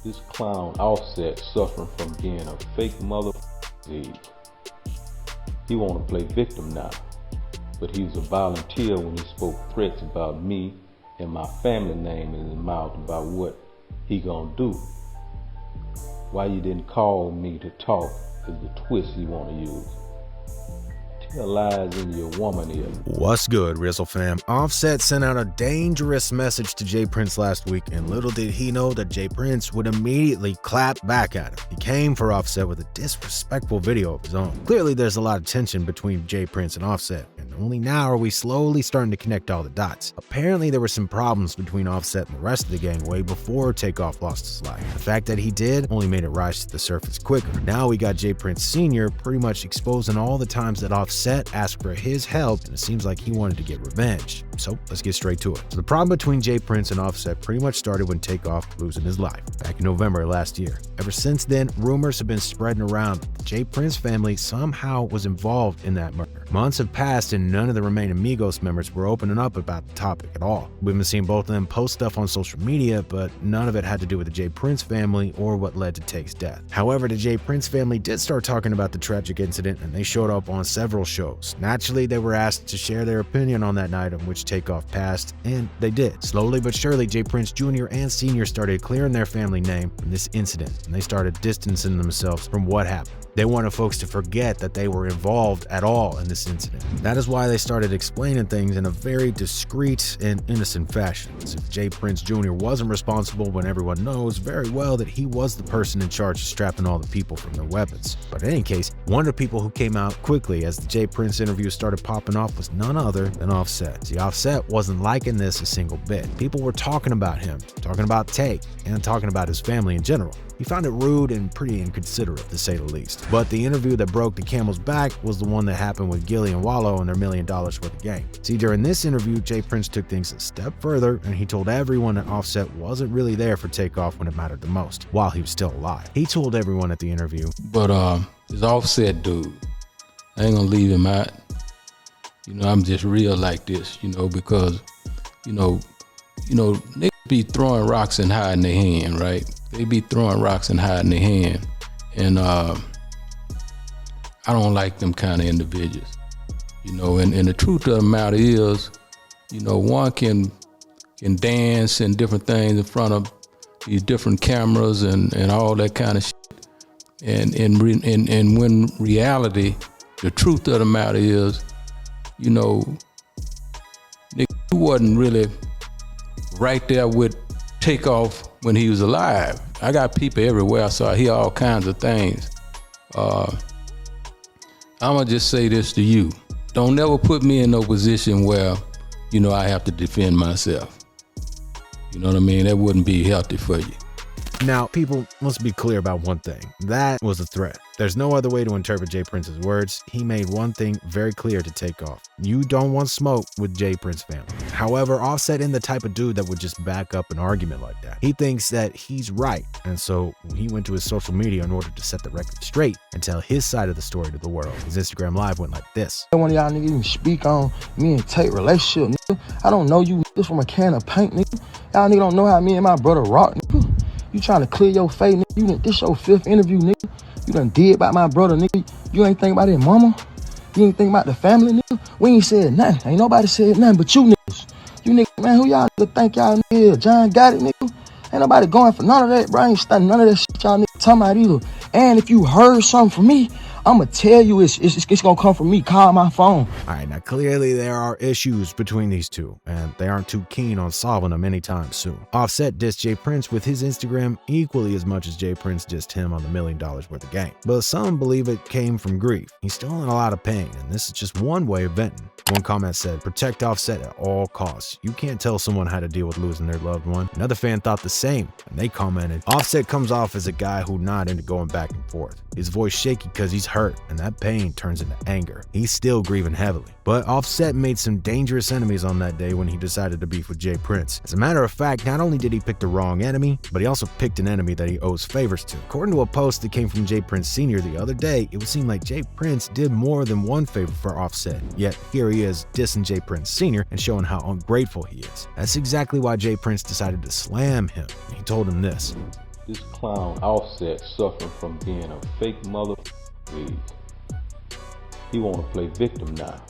This clown Offset suffering from being a fake mother disease. He wanna play victim now, but he was a volunteer when he spoke threats about me and my family name in his mouth about what he gonna do. Why you didn't call me to talk is the twist you wanna use. Tell lies in your woman ear. What's good, Rizzle fam? Offset sent out a dangerous message to J. Prince last week, and little did he know that J. Prince would immediately clap back at him. He came for Offset with a disrespectful video of his own. Clearly, there's a lot of tension between J. Prince and Offset, and only now are we slowly starting to connect all the dots. Apparently, there were some problems between Offset and the rest of the gang way before Takeoff lost his life. The fact that he did only made it rise to the surface quicker. Now we got J. Prince Sr. pretty much exposing all the times that Offset asked for his help, and it seems like he wanted to get revenge. So let's get straight to it. So the problem between J. Prince and Offset pretty much started when Takeoff losing his life back in November last year. Ever since then, rumors have been spreading around that the J. Prince family somehow was involved in that murder. Months have passed and none of the remaining Migos members were opening up about the topic at all. We've been seeing both of them post stuff on social media, but none of it had to do with the J. Prince family or what led to Take's death. However, the J. Prince family did start talking about the tragic incident, and they showed up on several shows. Naturally, they were asked to share their opinion on that night on which Takeoff passed, and they did. Slowly but surely, J. Prince Jr. and Sr. started clearing their family name from this incident, and they started distancing themselves from what happened. They wanted folks to forget that they were involved at all in this incident. That is why they started explaining things in a very discreet and innocent fashion, as if J. Prince Jr. wasn't responsible when everyone knows very well that he was the person in charge of strapping all the people from their weapons. But in any case, one of the people who came out quickly as the J. Prince interview started popping off was none other than Offset. See, Offset wasn't liking this a single bit. People were talking about him, talking about Take, and talking about his family in general. He found it rude and pretty inconsiderate, to say the least. But the interview that broke the camel's back was the one that happened with Gillie and Wallo and their $1 million worth of game. See, during this interview, J. Prince took things a step further, and he told everyone that Offset wasn't really there for Takeoff when it mattered the most, while he was still alive. He told everyone at the interview, But this Offset dude, I ain't gonna leave him out. I'm just real like this, because, niggas be throwing rocks and hiding their hand, right? They be throwing rocks and hiding their hand. And I don't like them kind of individuals, and the truth of the matter is, one can dance and different things in front of these different cameras and all that kind of shit. And when reality, the truth of the matter is, nigga, you wasn't really right there with Takeoff when he was alive. I got people everywhere, so I hear all kinds of things. I'm gonna just say this to you. Don't never put me in no position where, I have to defend myself. You know what I mean? That wouldn't be healthy for you. Now, people, let's be clear about one thing. That was a threat. There's no other way to interpret J. Prince's words. He made one thing very clear to Takeoff. You don't want smoke with J. Prince family. However, Offset isn't the type of dude that would just back up an argument like that. He thinks that he's right, and so he went to his social media in order to set the record straight and tell his side of the story to the world. His Instagram Live went like this. One of y'all niggas even speak on me and Tate relationship, nigga. I don't know you niggas from a can of paint, nigga. Y'all niggas don't know how me and my brother rock, nigga. You trying to clear your face, nigga. This your 5th interview, nigga. You done did about my brother, nigga. You ain't think about his mama. You ain't think about the family, nigga. We ain't said nothing. Ain't nobody said nothing but you niggas. You niggas, man, who y'all niggas think y'all niggas? John got it, nigga. Ain't nobody going for none of that, bro. I ain't studying none of that shit y'all niggas talking about either. And if you heard something from me, I'ma tell you it's gonna come from me. Call my phone. All right, now clearly there are issues between these two, and they aren't too keen on solving them anytime soon. Offset dissed J. Prince with his Instagram equally as much as J. Prince dissed him on the $1 million worth of game. But some believe it came from grief. He's still in a lot of pain, and this is just one way of venting. One comment said, protect Offset at all costs. You can't tell someone how to deal with losing their loved one. Another fan thought the same, and they commented, Offset comes off as a guy who not into going back and forth. His voice shaky because he's hurt, and that pain turns into anger. He's still grieving heavily. But Offset made some dangerous enemies on that day when he decided to beef with J. Prince. As a matter of fact, not only did he pick the wrong enemy, but he also picked an enemy that he owes favors to. According to a post that came from J. Prince Sr. the other day, it would seem like J. Prince did more than one favor for Offset. Yet here he is dissing J. Prince Sr. and showing how ungrateful he is. That's exactly why J. Prince decided to slam him. He told him this. This clown Offset suffering from being a fake mother. He want to play victim now,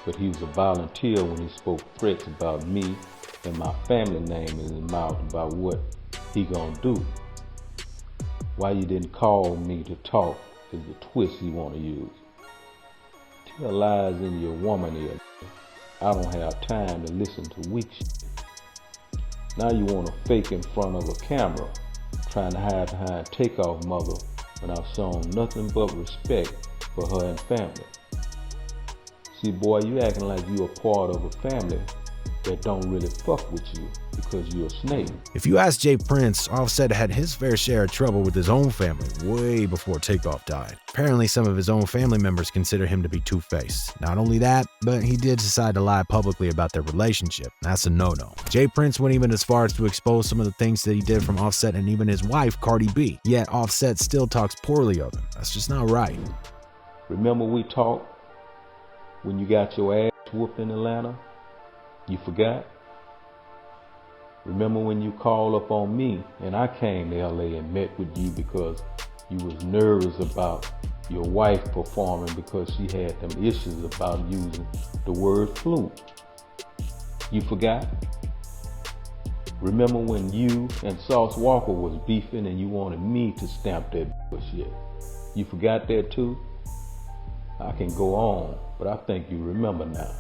but he was a volunteer when he spoke threats about me and my family name in his mouth about what he gonna do. Why you didn't call me to talk is the twist he want to use. Tell lies in your woman ear. I don't have time to listen to weak shit. Now you want to fake in front of a camera, trying to hide behind Takeoff mother when I've shown nothing but respect for her and family. See, boy, you acting like you a part of a family that don't really fuck with you because you're a snake. If you ask J. Prince, Offset had his fair share of trouble with his own family way before Takeoff died. Apparently, some of his own family members consider him to be two-faced. Not only that, but he did decide to lie publicly about their relationship. That's a no-no. J. Prince went even as far as to expose some of the things that he did from Offset and even his wife, Cardi B. Yet Offset still talks poorly of him. That's just not right. Remember we talked when you got your ass whooped in Atlanta? You forgot? Remember when you called up on me and I came to LA and met with you because you was nervous about your wife performing because she had them issues about using the word flute? You forgot? Remember when you and Sauce Walker was beefing and you wanted me to stamp that bullshit? You forgot that too? I can go on, but I think you remember now.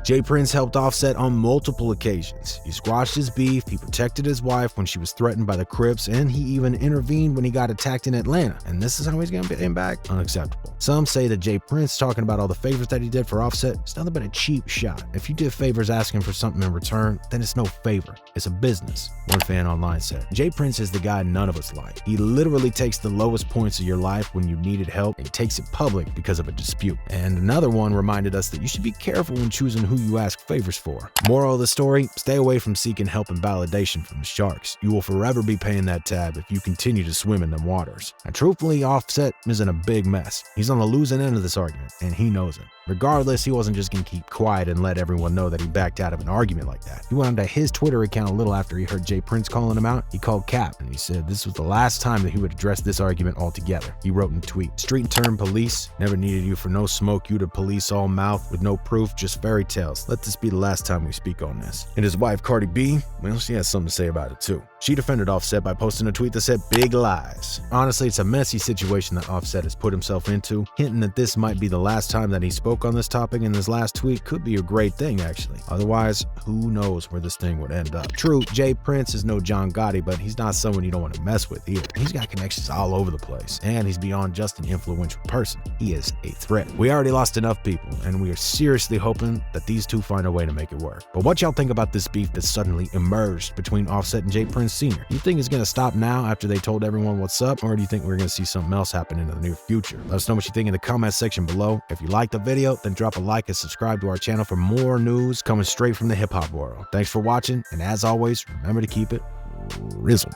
J. Prince helped Offset on multiple occasions. He squashed his beef, he protected his wife when she was threatened by the Crips, and he even intervened when he got attacked in Atlanta. And this is how he's gonna pay him back? Unacceptable. Some say that J. Prince talking about all the favors that he did for Offset is nothing but a cheap shot. If you did favors asking for something in return, then it's no favor. It's a business. One fan online said, J. Prince is the guy none of us like. He literally takes the lowest points of your life when you needed help and takes it public because of a dispute. And another one reminded us that you should be careful when choosing who you ask favors for. Moral of the story, stay away from seeking help and validation from the sharks. You will forever be paying that tab if you continue to swim in them waters. And truthfully, Offset is in a big mess. He's on the losing end of this argument, and he knows it. Regardless, he wasn't just gonna keep quiet and let everyone know that he backed out of an argument like that. He went onto his Twitter account a little after he heard J. Prince calling him out. He called Cap, and he said this was the last time that he would address this argument altogether. He wrote in a tweet, "Street term police, never needed you for no smoke, you to police all mouth with no proof, just fairy tales. Let this be the last time we speak on this." And his wife, Cardi B, well, she has something to say about it too. She defended Offset by posting a tweet that said big lies. Honestly, it's a messy situation that Offset has put himself into. Hinting that this might be the last time that he spoke on this topic in his last tweet could be a great thing, actually. Otherwise, who knows where this thing would end up. True, J. Prince is no John Gotti, but he's not someone you don't want to mess with either. He's got connections all over the place, and he's beyond just an influential person. He is a threat. We already lost enough people, and we are seriously hoping that these two find a way to make it work. But what y'all think about this beef that suddenly emerged between Offset and J. Prince Sr.? You think it's gonna stop now after they told everyone what's up, or do you think we're gonna see something else happen in the near future? Let us know what you think in the comment section below. If you liked the video, then drop a like and subscribe to our channel for more news coming straight from the hip-hop world. Thanks for watching, and as always, remember to keep it Rizzle.